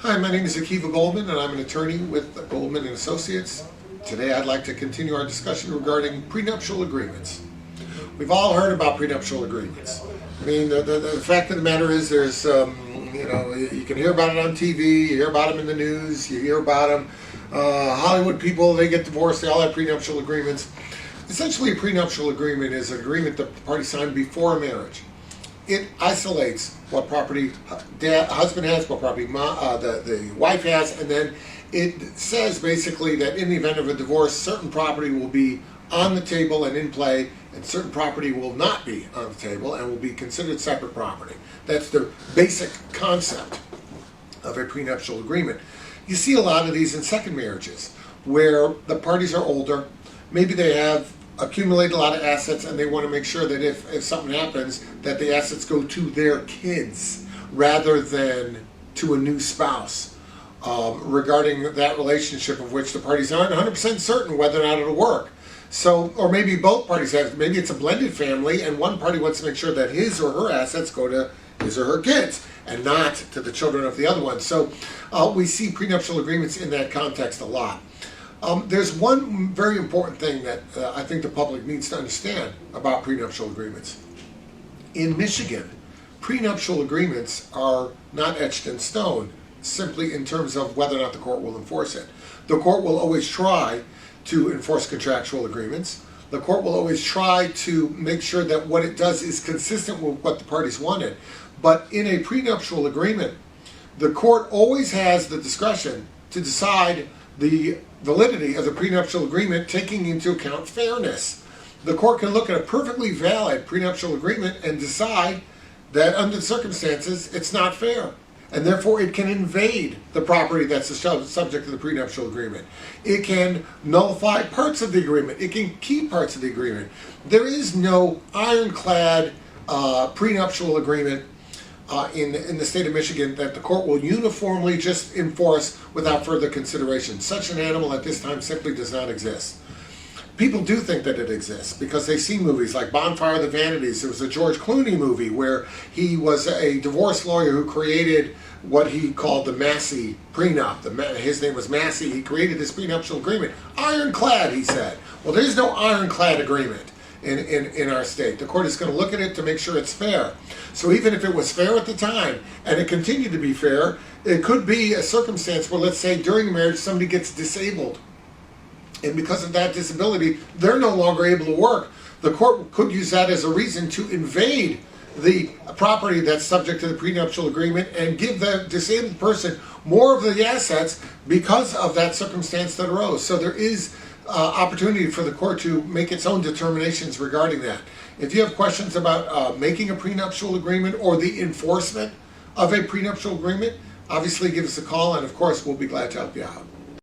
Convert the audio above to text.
Hi, my name is Akiva Goldman, and I'm an attorney with Goldman and Associates. Today I'd like to continue our discussion regarding prenuptial agreements. We've all heard about prenuptial agreements. I mean, the fact of the matter is there's, you can hear about it on TV, you hear about them in the news, you hear about them. Hollywood people, they get divorced, they all have prenuptial agreements. Essentially, a prenuptial agreement is an agreement that the parties sign before a marriage. It isolates what property husband has, what property the wife has, and then it says basically that in the event of a divorce, certain property will be on the table and in play, and certain property will not be on the table and will be considered separate property. That's the basic concept of a prenuptial agreement. You see a lot of these in second marriages, where the parties are older, maybe they have accumulate a lot of assets, and they want to make sure that if something happens, that the assets go to their kids rather than to a new spouse. Regarding that relationship of which the parties aren't 100% certain whether or not it'll work. So, or maybe both parties have, maybe it's a blended family, and one party wants to make sure that his or her assets go to his or her kids and not to the children of the other one. So we see prenuptial agreements in that context a lot. There's one very important thing that I think the public needs to understand about prenuptial agreements. In Michigan, prenuptial agreements are not etched in stone, simply in terms of whether or not the court will enforce it. The court will always try to enforce contractual agreements. The court will always try to make sure that what it does is consistent with what the parties wanted. But in a prenuptial agreement, the court always has the discretion to decide the validity of the prenuptial agreement, taking into account fairness. The court can look at a perfectly valid prenuptial agreement and decide that under the circumstances it's not fair, and therefore it can invade the property that's the subject of the prenuptial agreement. It can nullify parts of the agreement. It can keep parts of the agreement. There is no ironclad prenuptial agreement in the state of Michigan that the court will uniformly just enforce without further consideration. Such an animal at this time simply does not exist. People do think that it exists because they see movies like Bonfire of the Vanities. There was a George Clooney movie where he was a divorce lawyer who created what he called the Massey prenup. His name was Massey. He created this prenuptial agreement. Ironclad, he said. Well, there's no ironclad agreement in our state. The court is going to look at it to make sure it's fair. So even if it was fair at the time and it continued to be fair, it could be a circumstance where, let's say, during marriage somebody gets disabled, and because of that disability they're no longer able to work. The court could use that as a reason to invade the property that's subject to the prenuptial agreement and give the disabled person more of the assets because of that circumstance that arose. So there is opportunity for the court to make its own determinations regarding that. If you have questions about making a prenuptial agreement or the enforcement of a prenuptial agreement, obviously give us a call, and of course we'll be glad to help you out.